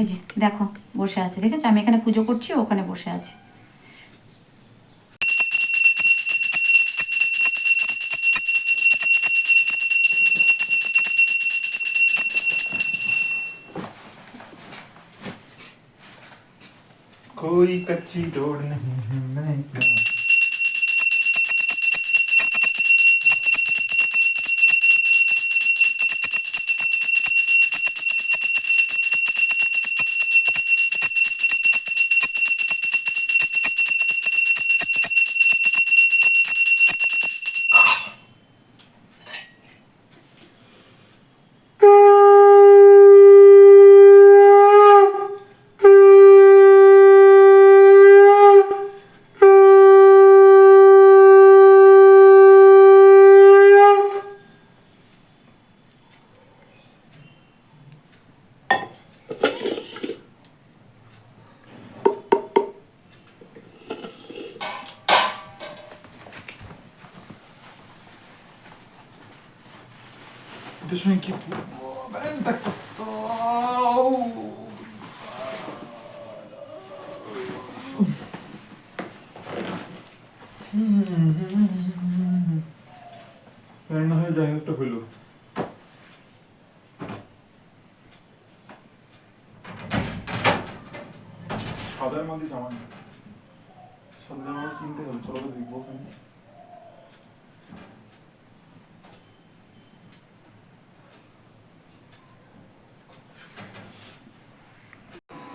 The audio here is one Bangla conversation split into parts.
ওই যে দেখো বসে আছে, দেখেছো? আমি এখানে পুজো করছি, ওখানে বসে আছে। कोई कच्ची डोर नहीं है मैं क्या এটা শুনে কি ব্যান্ডটা কত রান্না হয়ে যায় একটা হলো সাদার মধ্যে জামা নেই সাদা জামা কিনতে হবে চলো দেখবো ওখানে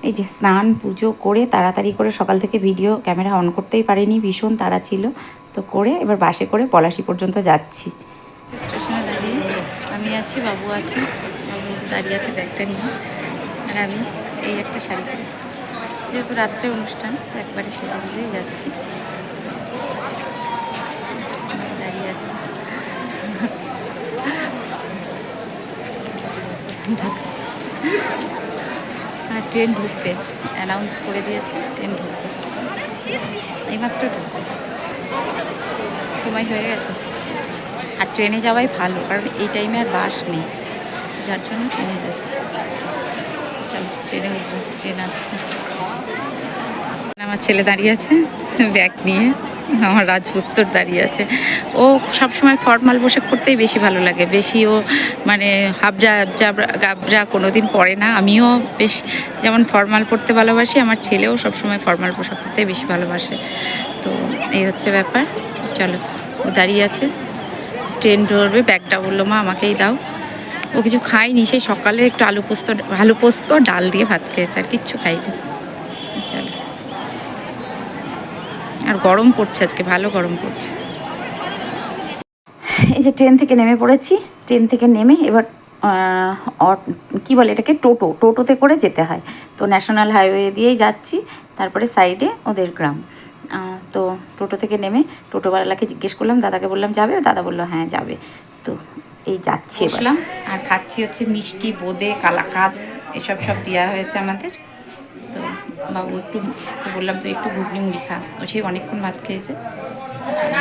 এই যে স্নান পুজো করে তাড়াতাড়ি করে সকাল থেকে ভিডিও ক্যামেরা অন করতেই পারিনি, ভীষণ তাড়া ছিল। তো করে এবার বাসে করে পলাশি পর্যন্ত যাচ্ছি। স্টেশনে দাঁড়িয়ে আমি আছি, বাবু আছে, বাবু দাঁড়িয়ে আছে ব্যাগটা নিয়ে, আর আমি এই একটা শাড়ি পরেছি, যেহেতু রাত্রে অনুষ্ঠান তো একবারে সেটা বুঝেই যাচ্ছি। দাঁড়িয়ে আছি আর ট্রেন ঢুকবে, অ্যানাউন্স করে দিয়েছে ট্রেন ঢুকবে, এইমাত্র ঢুকবে, সময় হয়ে গেছে। আর ট্রেনে যাওয়াই ভালো, কারণ এই টাইমে আর বাস নেই, যার জন্য ট্রেনে যাচ্ছি। চলো ট্রেনে উঠবো, ট্রেন আসছে। আমার ছেলে দাঁড়িয়ে আছে ব্যাগ নিয়ে, আমার রাজপুত্তর দাঁড়িয়ে আছে। ও সবসময় ফর্মাল পোশাক পরতেই বেশি ভালো লাগে, বেশি ও মানে হাবজা গাবজা কোনো দিন পরে না। আমিও বেশ যেমন ফর্মাল পরতে ভালোবাসি, আমার ছেলেও সবসময় ফর্মাল পোশাক পরতেই বেশি ভালোবাসে। তো এই হচ্ছে ব্যাপার। চলো, ও দাঁড়িয়ে আছে, ট্রেন ধরবে, ব্যাগটা বললো মা আমাকেই দাও। ও কিছু খায়নি, সেই সকালে একটু আলু পোস্ত ডাল দিয়ে ভাত খেয়েছে, আর কিচ্ছু খাইনি। চলো, আর গরম পড়ছে আজকে, ভালো গরম পড়ছে। এই যে ট্রেন থেকে নেমে পড়েছি, ট্রেন থেকে নেমে এবার কি বলে এটাকে, টোটোতে করে যেতে হয়। তো ন্যাশনাল হাইওয়ে দিয়েই যাচ্ছি, তারপরে সাইডে ওদের গ্রাম। তো টোটো থেকে নেমে টোটোওয়ালাকে জিজ্ঞেস করলাম, দাদাকে বললাম যাবে, দাদা বললো হ্যাঁ যাবে। তো এই যাচ্ছি, বসলাম আর খাচ্ছি হচ্ছে মিষ্টি, বোঁদে, কালাকাঁদ, এসব সব দেওয়া হয়েছে আমাদের। তো বাবু একটু বললাম তো একটু ঘুগনি মুড়ি খা, ও সেই অনেকক্ষণ ভাত খেয়েছে।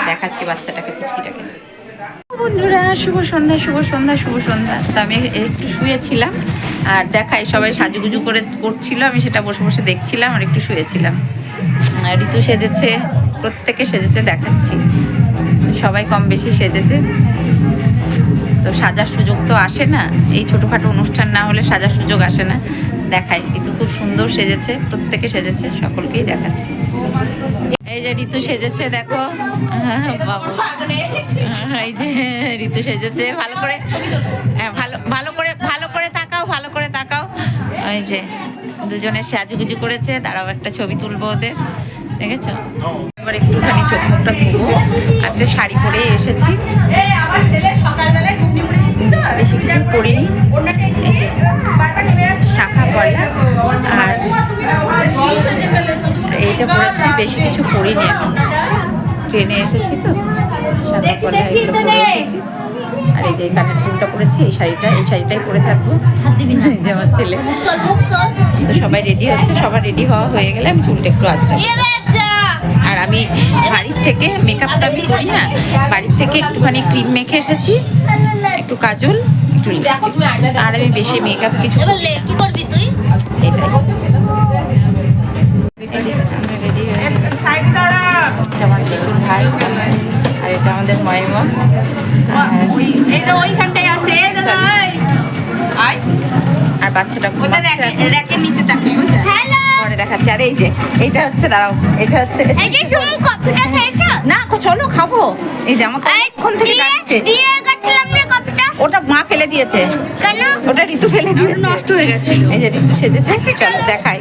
দেখাচ্ছি বাচ্চাটাকে, পুচকিটাকে। বন্ধুরা শুভ সন্ধ্যা, শুভ সন্ধ্যা, শুভ সন্ধ্যা। তো আমি একটু শুয়েছিলাম, আর দেখাই সবাই সাজুগুজু করছিল, আমি সেটা বসে বসে দেখছিলাম আর একটু শুয়েছিলাম। ঋতু সেজেছে, প্রত্যেকে সেজেছে, দেখাচ্ছি। সবাই কম বেশি সেজেছে, তো সাজার সুযোগ তো আসে না, এই ছোটোখাটো অনুষ্ঠান না হলে সাজার সুযোগ আসে না। দেখাই, ঋতু খুব সুন্দর সেজেছে, প্রত্যেকে সেজেছে, সকলকেই দেখাচ্ছি। এই যে ঋতু সেজেছে, দেখো বাবু, এই যে ঋতু সেজেছে, ভালো করে ভালো করে তাকাও, ভালো করে তাকাও। ওই যে দুজনের সাজুগুজু করেছে, দাঁড়াও একটা ছবি তুলবো ওদের, দেখেছো? এবার একটুখানি চোখ মুখটা ধুবো, আমি তো শাড়ি পরে এসেছি, বেশি কিছু করিনি। এই যে শাখা গলা আর এইটা পরেছি, বেশি কিছু করিনি, ট্রেনে এসেছি তো শাখা গলা এইগুলো পরে এসেছি। আর এই যে কানের ফুলটা পরেছি, এই শাড়িটাই পরে থাকবো, যে আমার ছেলে। তো সবাই রেডি হচ্ছে, সবার রেডি হওয়া হয়ে গেলে আমি চুলটা একটু আসতে। আর আমি বাড়ির থেকে মেকআপটা আমি করি না, বাড়ির থেকে একটুখানি ক্রিম মেখে এসেছি, একটু কাজল, একটু লিপস্টিক, আর আমি বেশি মেকআপ কিছু কি করবি তুই? এটাই। ওইখানটায় আছে আর বাচ্চাটা ওদের র্যাকের নিচে থাকে পরে দেখাচ্ছে। আর এই যে এইটা হচ্ছে, দাঁড়াও, এটা হচ্ছে না, চলো খাবো। এই যে আমাকে অনেকক্ষণ থেকে ডাকছে। ওটা মা ফেলে দিয়েছে, ওটা ঋতু ফেলে দিয়েছে, নষ্ট হয়ে গেছে। এই যে ঋতু সেজেছে। চলো দেখাই,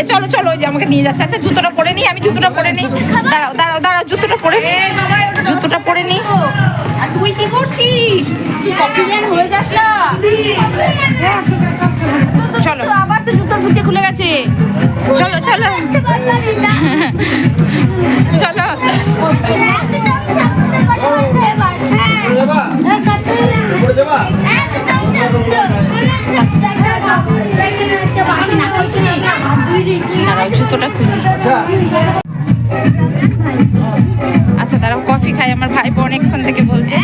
এ চলো চলো, ওই যে আমাকে নিয়ে যাচ্ছে। আচ্ছা জুতোটা পরে নিই, আমি জুতোটা পরে নিই। দাঁড়াও দাঁড়াও দাঁড়াও, জুতোটা পরে নিই, জুতোটা পরে নিই। আর তুই কি করছিস? তুই কফি ম্যান হয়ে যাস না। চলো আবার তো জুতোর ফুটে খুলে গেছে। চলো চলো চলো। দাঁড়াও জুতোটা খুঁজি। আচ্ছা দাঁড়াও, কফি খাই। আমার ভাইপো অনেকক্ষণ থেকে বলছে।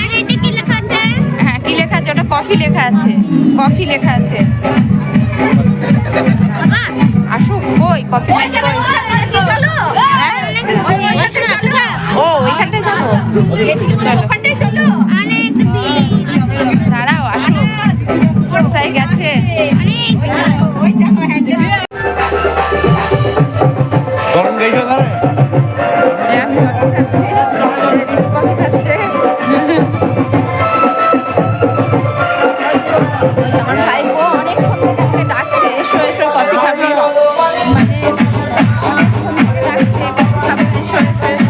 হ্যাঁ, কি লেখা আছে? ওটা কফি লেখা আছে, কফি লেখা আছে। আসো, কই কফি ম্যান কই? ও ওইখানটায় যাবো, চলো দাঁড়াও, আসো। কোথায় গেছে? আমি কফি খাচ্ছি, ঋতু কফি খাচ্ছে। আমার ভাইপো অনেকক্ষণ থেকে আমাকে ডাকছে, এসো এসো কফি খাবে, মানে অনেকক্ষণ থেকে ডাকছে কফি খাবে, এসো এসো এসো।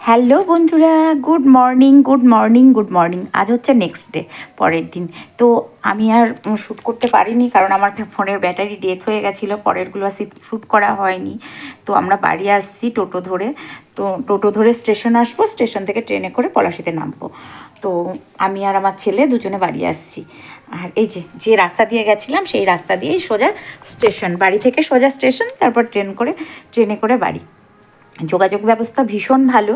হ্যালো বন্ধুরা, good morning good morning good morning. আজ হচ্ছে নেক্সট ডে, পরের দিন। তো আমি আর শ্যুট করতে পারিনি, কারণ আমার ফোনের ব্যাটারি ডেথ হয়ে গেছিলো, পরেরগুলো শ্যুট করা হয়নি। তো আমরা বাড়ি আসছি টোটো ধরে। তো টোটো ধরে স্টেশন আসবো, স্টেশন থেকে ট্রেনে করে পলাশিতে নামবো। তো আমি আর আমার ছেলে দুজনে বাড়ি আসছি। আর এই যে যে রাস্তা দিয়ে গেছিলাম সেই রাস্তা দিয়েই সোজা স্টেশন, বাড়ি থেকে সোজা স্টেশন, তারপর ট্রেনে করে বাড়ি। যোগাযোগ ব্যবস্থা ভীষণ ভালো।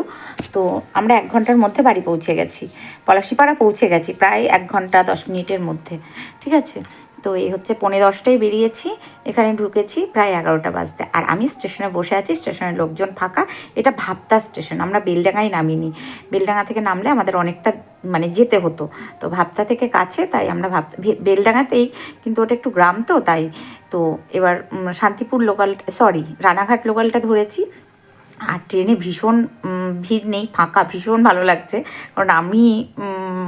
তো আমরা 1 ঘন্টার মধ্যে বাড়ি পৌঁছে গেছি, পলাশিপাড়া পৌঁছে গেছি প্রায় 1 ঘন্টা 10 মিনিটের মধ্যে। ঠিক আছে, তো এই হচ্ছে 10:45টায় বেরিয়েছি, এখানে ঢুকেছি প্রায় 11টা বাজতে। আর আমি স্টেশনে বসে আছি, স্টেশনের লোকজন ফাঁকা। এটা ভাবতা স্টেশন, আমরা বেলডাঙায় নামিনি। বেলডাঙা থেকে নামলে আমাদের অনেকটা মানে যেতে হতো, তো ভাবতা থেকে কাছে, তাই আমরা বেলডাঙাতেই, কিন্তু ওটা একটু গ্রাম তো তাই। তো এবার শান্তিপুর রানাঘাট লোকালটা ধরেছি। আর ট্রেনে ভীষণ ভিড় নেই, ফাঁকা, ভীষণ ভালো লাগছে। কারণ আমি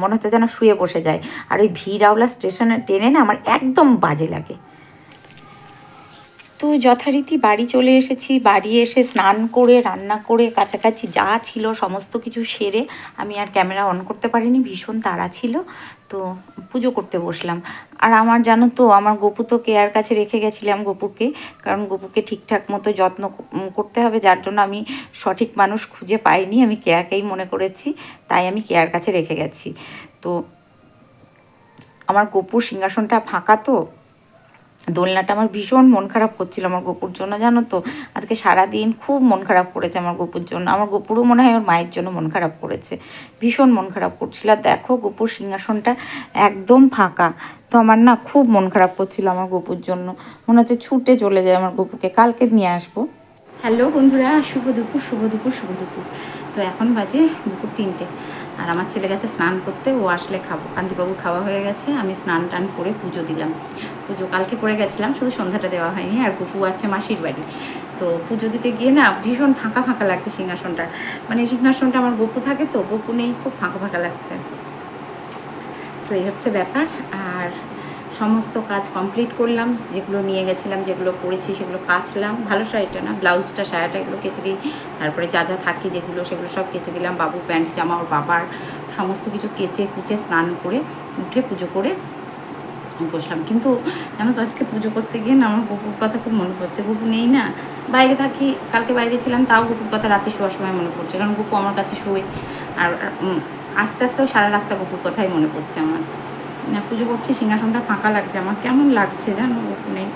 মনে হচ্ছে যেন শুয়ে বসে যাই। আর ওই ভিড় স্টেশনে ট্রেনে না আমার একদম বাজে লাগে। তো যথারীতি বাড়ি চলে এসেছি। বাড়ি এসে স্নান করে রান্না করে কাছাকাছি যা ছিল সমস্ত কিছু সেরে, আমি আর ক্যামেরা অন করতে পারিনি, ভীষণ তাড়া ছিল। তো পুজো করতে বসলাম। আর আমার জানো তো, আমার গপু তো কেয়ার কাছে রেখে গেছিলাম গপুকে, কারণ গপুকে ঠিকঠাক মতো যত্ন করতে হবে, যার জন্য আমি সঠিক মানুষ খুঁজে পাইনি, আমি কেয়াকেই মনে করেছি, তাই আমি কেয়ার কাছে রেখে গেছি। তো আমার গপুর সিংহাসনটা ফাঁকা, তো দোলনাটা আমার ভীষণ মন খারাপ করছিল আমার গপুর জন্য, জানো তো। আজকে সারাদিন খুব মন খারাপ করেছে আমার গপুর জন্য। আমার গপুরও মনে হয় ওর মায়ের জন্য মন খারাপ করেছে, ভীষণ মন খারাপ করছিল। আর দেখো গপুর সিংহাসনটা একদম ফাঁকা। তো আমার না খুব মন খারাপ করছিল আমার গপুর জন্য, মনে হচ্ছে ছুটে চলে যায় আমার গপুকে, কালকে নিয়ে আসবো। হ্যালো বন্ধুরা, শুভ দুপুর শুভ দুপুর শুভ দুপুর। তো এখন বাজে দুপুর 3টে। আর আমার ছেলে গেছে স্নান করতে, ও আসলে খাবো। কান্তিবাবুর খাওয়া হয়ে গেছে, আমি স্নান টান করে পুজো দিলাম। পুজো কালকে করে গেছিলাম, শুধু সন্ধ্যাটা দেওয়া হয়নি। আর গপু আছে মাসির বাড়ি, তো পুজো দিতে গিয়ে না ভীষণ ফাঁকা ফাঁকা লাগছে সিংহাসনটা। মানে সিংহাসনটা আমার গপু থাকে, তো গপু নেই, খুব ফাঁকা ফাঁকা লাগছে। তো এই হচ্ছে ব্যাপার। আর সমস্ত কাজ কমপ্লিট করলাম, যেগুলো নিয়ে গেছিলাম, যেগুলো পরেছি সেগুলো কাচলাম, ভালো শাড়িটা না, ব্লাউজটা সায়াটা এগুলো কেচে দিই। তারপরে যা যা থাকে যেগুলো সেগুলো সব কেচে দিলাম। বাবুর প্যান্ট জামা, ওর বাবার সমস্ত কিছু কেচে কুচে স্নান করে উঠে পুজো করে বসলাম। কিন্তু জানো তো আজকে পুজো করতে গিয়ে না আমার গপুর কথা খুব মনে পড়ছে। গপু নেই না, বাইরে থাকি, কালকে বাইরে ছিলাম, তাও গপুর কথা রাতে শোয়ার সময় মনে পড়ছে, কারণ গপু আমার কাছে শোয়। আর আস্তে আস্তেও সারা রাস্তা গপুর কথাই মনে পড়ছে আমার। পুজো করছি, সিংহাসনটা ফাঁকা লাগছে আমার, কেমন লাগছে জানো, গপু নেই।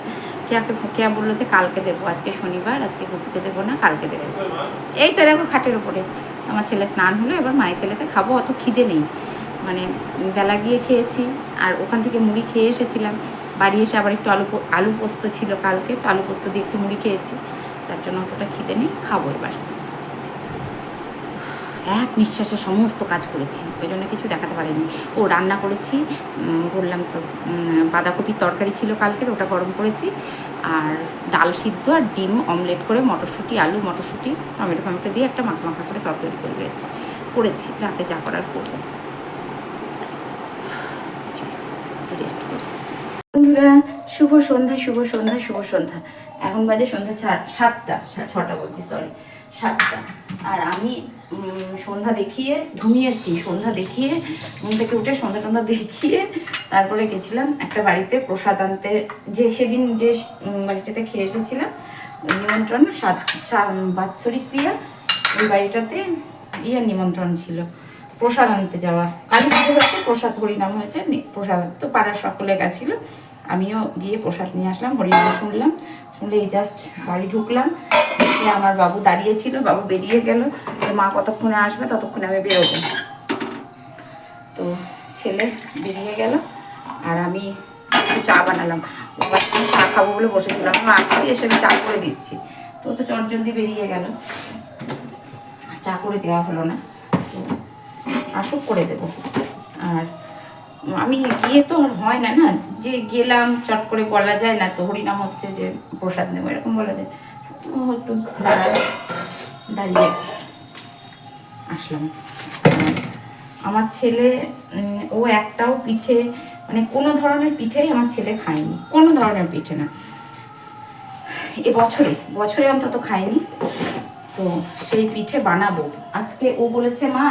কেয়া বললো যে কালকে দেবো, আজকে শনিবার, আজকে গপুকে দেবো না, কালকে দেবো। এই তো দেখো খাটের ওপরে আমার ছেলে স্নান হলো, এবার মায়ের ছেলেতে খাবো, অত খিদে নেই, মানে বেলা গিয়ে খেয়েছি, আর ওখান থেকে মুড়ি খেয়ে এসেছিলাম। বাড়ি এসে আবার একটু আলু পোস্ত ছিল কালকে, তো আলু পোস্ত দিয়ে একটু মুড়ি খেয়েছি, তার জন্য অতটা খিদে নেই, খাবো এবার। এক নিঃশ্বাসে সমস্ত কাজ করেছি, ওই জন্য কিছু দেখাতে পারিনি। ও রান্না করেছি, বললাম তো, বাঁধাকপির তরকারি ছিল কালকের, ওটা গরম করেছি, আর ডাল সিদ্ধ আর ডিম অমলেট করে মটরশুঁটি, আলু মটরশুঁটি টমেটো দিয়ে একটা মাখা মাখা করে তরকারি করেছি। রাতে যা করার করবো। রেস্ট করি। বন্ধুরা, শুভ সন্ধ্যা। এখন বাজে সন্ধ্যা 6টা বলছি, সরি 7টা। আর আমি সন্ধ্যা দেখিয়ে ঘুমিয়েছি, সন্ধ্যা দেখিয়ে ঘুম থেকে উঠে সন্ধ্যা দেখিয়ে তারপরে গেছিলাম একটা বাড়িতে প্রসাদ আনতে, যে সেদিন যে বাড়িটাতে খেয়ে এসেছিলাম নিমন্ত্রণ, বাৎসরিক ক্রিয়া, ওই বাড়িটাতে নিমন্ত্রণ ছিল, প্রসাদ আনতে যাওয়া। কালী পুজো হচ্ছে, প্রসাদ হরিনাম হয়েছে, প্রসাদ তো পাড়ার সকলে গেছিলো, আমিও গিয়ে প্রসাদ নিয়ে আসলাম, হরিনাম শুনলাম, শুনলে এই জাস্ট বাড়ি ঢুকলাম, আমার বাবু দাঁড়িয়েছিল, বাবু বেরিয়ে গেল, মা কতক্ষণে আসবে, ততক্ষণে আমি বেরোবো। তো ছেলে বেরিয়ে গেল, আর আমি চা বানালাম, চা খাবো বলে বসেছিলাম, আমি আসছি, এসে আমি চা করে দিচ্ছি, তো চটজলদি বেরিয়ে গেল, চা করে দেওয়া হলো না, তো আসুক করে দেবো। আর আমি গিয়ে তো আর হয় না, যে গেলাম চট করে বলা যায় না তো, হরিনাম হচ্ছে যে প্রসাদ নেবো এরকম বলা যায়, একটু দাঁড়িয়ে আসলাম। আমার ছেলে ও একটাও পিঠে, মানে কোনো ধরনের পিঠেই আমার ছেলে খায়নি, কোনো ধরনের পিঠে না, বছরে অন্তত খায়নি। তো সেই পিঠে বানাবো আজকে। ও বলেছে মা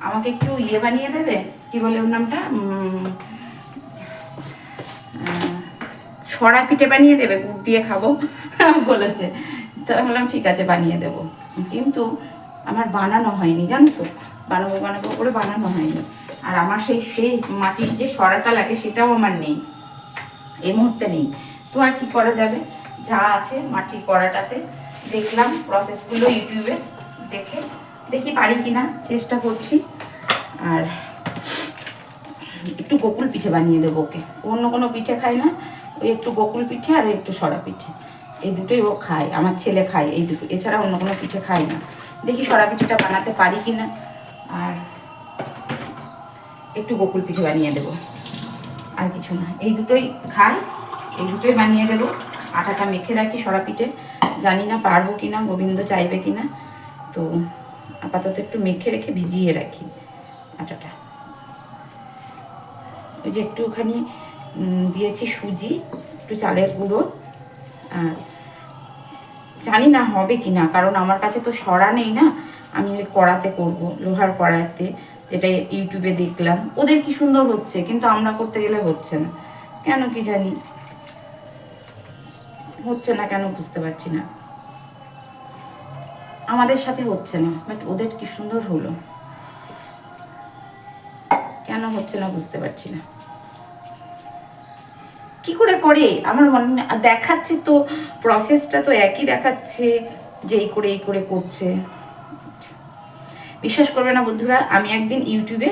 আমাকে একটু বানিয়ে দেবে, কি বলে ওর নামটা, সরা পিঠে বানিয়ে দেবে, গুড় দিয়ে খাবো বলেছে। তো বললাম ঠিক আছে বানিয়ে দেবো, কিন্তু আমার বানানো হয়নি, জানো তো, বানাবো করে বানানো হয়নি। আর আমার সেই মাটির যে সরাটা লাগে সেটাও আমার নেই, এই মুহূর্তে নেই। তো আর কি করা যাবে, যা আছে মাটির কড়াটাতে দেখলাম প্রসেসগুলো ইউটিউবে দেখি পারি কিনা, চেষ্টা করছি। আর একটু গোকুল পিঠে বানিয়ে দেবো ওকে, অন্য কোনো পিঠে খায় না, ওই একটু গোকুল পিঠে আর একটু সরা পিঠে, এই দুটোই ও খায়, আমার ছেলে খায় এই দুটো, এছাড়া অন্য কোনো পিঠে খায় না। দেখি সরা পিঠেটা বানাতে পারি কিনা, আর একটু গোকুল পিঠে বানিয়ে দেবো, আর কিছু না, এই দুটোই খায়, এই দুটোই বানিয়ে দেবো। আটাটা মেখে রাখি সরা পিঠে, জানি না পারবো কিনা, গোবিন্দ চাইবে কিনা, তো আপাতত একটু মেখে রেখে ভিজিয়ে রাখি আটাটা। ওই যে একটুখানি দিয়েছি সুজি, একটু চালের গুঁড়ো, আর জানি না হবে কিনা, কারণ আমার কাছে তো সরা নেই না, আমি ওই কড়াতে করব, লোহার কড়াইতে, যেটা ইউটিউবে দেখলাম, ওদের কি সুন্দর হচ্ছে, কিন্তু আমরা করতে গেলে হচ্ছে না, কেন কি জানি হচ্ছে না, কেন বুঝতে পারছি না, আমাদের সাথে হচ্ছে না, বাট ওদের কি সুন্দর হলো, কেন হচ্ছে না বুঝতে পারছি না, কি করে করে আমার মনে দেখাচ্ছে তো, প্রসেসটা তো একই দেখাচ্ছে, যে এই করে করছে। বিশ্বাস করবে না বন্ধুরা, আমি একদিন ইউটিউবে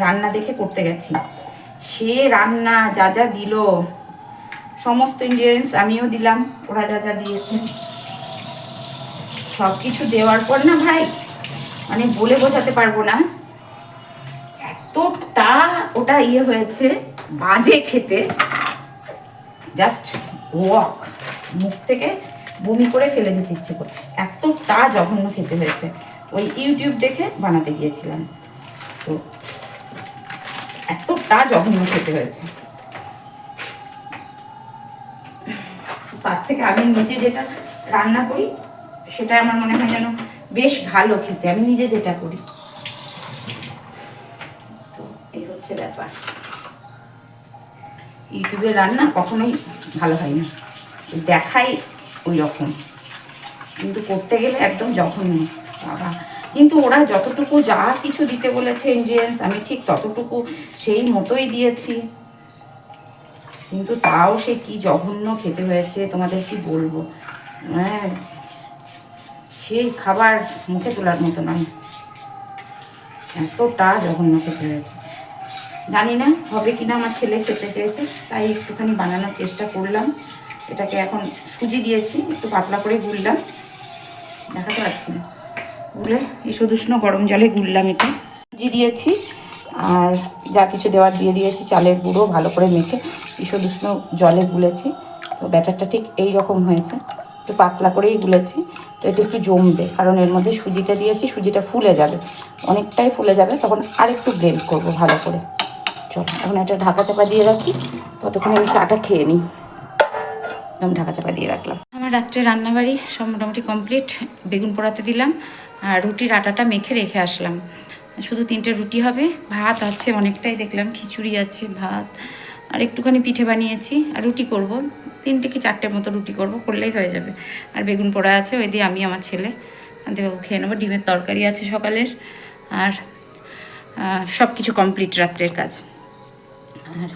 রান্না দেখে করতে গেছি, সে রান্না যা যা দিল, সমস্ত ইনগ্রিডিয়েন্টস আমিও দিলাম, ওরা যা যা দিয়েছে সব কিছু দেওয়ার পর না ভাই, মানে বলে বোঝাতে পারবো না, এতটা ওটা হয়েছে বাজে খেতে, জাস্ট ওয়াক, মুখ থেকে বমি করে ফেলে দিতে ইচ্ছে করছে, এতটা জঘন্য খেতে হয়েছে। ওই ইউটিউব দেখে বানাতে গিয়েছিলাম, তো এতটা জঘন্য খেতে হয়েছে। তার থেকে আমি নিজে যেটা রান্না করি সেটা আমার মনে হয় যেন বেশ ভালো খেতে, আমি নিজে যেটা করি। তো এই হচ্ছে ব্যাপার, ইউটিউবের রান্না কখনোই ভালো হয় না, দেখাই ওই রকম, কিন্তু করতে গেলে একদম জঘন্য বাবা। কিন্তু ওরা যতটুকু যা কিছু দিতে বলেছে ইনগ্রিডিয়েন্টস, আমি ঠিক ততটুকু সেই মতোই দিয়েছি, কিন্তু তাও সে কি জঘন্য খেতে হয়েছে তোমাদের কি বলবো। হ্যাঁ, সেই খাবার মুখে তোলার মতো নয়, এতটা জঘন্য খেতে হয়েছে। জানি না হবে কিনা, আমার ছেলে খেতে চেয়েছে তাই একটুখানি বানানোর চেষ্টা করলাম। এটাকে এখন সুজি দিয়েছি, একটু পাতলা করে গুললাম, দেখাতে পারছি না, গুলে ঈষদুষ্ণ গরম জলে গুললাম। এটা সুজি দিয়েছি আর যা কিছু দেওয়ার দিয়ে দিয়েছি, চালের গুঁড়ো ভালো করে মেখে ঈষদুষ্ণ জলে গুলেছি। তো ব্যাটারটা ঠিক এই রকম হয়েছে, একটু পাতলা করেই গুলেছি। তো এটা একটু জমবে, কারণ এর মধ্যে সুজিটা দিয়েছি, সুজিটা ফুলে যাবে, অনেকটাই ফুলে যাবে, তখন আর একটু ব্লেন্ড করবো ভালো করে। চলো এখন এটা ঢাকা চাপা দিয়ে রাখি, ততক্ষণে আমি চাটা খেয়ে নিই। একদম ঢাকা চাপা দিয়ে রাখলাম। আমার রাত্রে রান্নাবাড়ি সব মোটামুটি কমপ্লিট, বেগুন পোড়াতে দিলাম আর রুটির আটাটা মেখে রেখে আসলাম। শুধু 3টে রুটি হবে, ভাত আছে অনেকটাই, দেখলাম খিচুড়ি আছে, ভাত আর একটুখানি পিঠে বানিয়েছি, আর রুটি করব 3টে কি 4টের মতো রুটি করব, করলেই হয়ে যাবে। আর বেগুন পোড়া আছে, ওই দিয়ে আমি আমার ছেলে কান্তিবাবু খেয়ে নেবো। ডিমের তরকারি আছে সকালের, আর সব কিছু কমপ্লিট রাত্রের কাজ। আর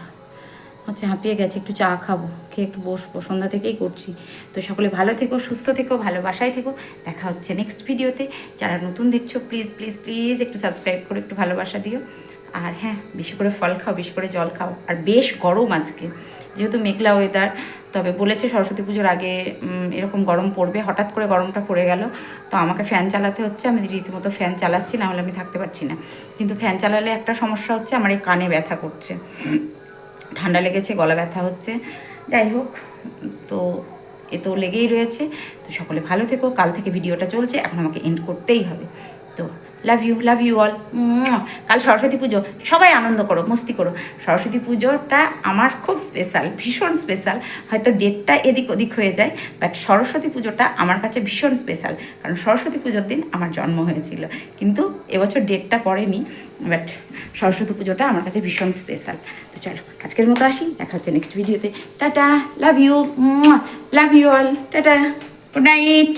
হচ্ছে হাঁপিয়ে গেছে, একটু চা খাবো, খেয়ে একটু বসবো, সন্ধ্যা থেকেই করছি। তো সকলে ভালো থেকো, সুস্থ থেকো, ভালোবাসায় থেকো। দেখা হচ্ছে নেক্সট ভিডিওতে। যারা নতুন দেখছো প্লিজ প্লিজ প্লিজ একটু সাবস্ক্রাইব করে একটু ভালোবাসা দিও। আর হ্যাঁ, বেশি করে ফল খাও, বেশি করে জল খাও। আর বেশ গরম আজকে, যেহেতু মেঘলা ওয়েদার, তবে বলেছে সরস্বতী পুজোর আগে এরকম গরম পড়বে, হঠাৎ করে গরমটা পড়ে গেল। তো আমাকে ফ্যান চালাতে হচ্ছে, আমি রীতিমতো ফ্যান চালাচ্ছি, না হলে আমি থাকতে পারছি না। কিন্তু ফ্যান চালালে একটা সমস্যা হচ্ছে, আমার এই কানে ব্যথা করছে, ঠান্ডা লেগেছে, গলা ব্যথা হচ্ছে। যাই হোক, তো এ তো লেগেই রয়েছে। তো সকলে ভালো থেকো, কাল থেকে ভিডিওটা চলছে, এখন আমাকে এন্ড করতেই হবে। তো লাভ ইউ অল। কাল সরস্বতী পুজো, সবাই আনন্দ করো, মস্তি করো। সরস্বতী পুজোটা আমার খুব স্পেশাল, ভীষণ স্পেশাল। হয়তো ডেটটা এদিক ওদিক হয়ে যায়, বাট সরস্বতী পুজোটা আমার কাছে ভীষণ স্পেশাল, কারণ সরস্বতী পুজোর দিন আমার জন্ম হয়েছিল। কিন্তু এবছর ডেটটা পড়েনি, বাট সরস্বতী পুজোটা আমার কাছে ভীষণ স্পেশাল। তো চলো আজকের মতো আসি, দেখা হচ্ছে নেক্সট ভিডিওতে। Tata, love you all, tata, good night.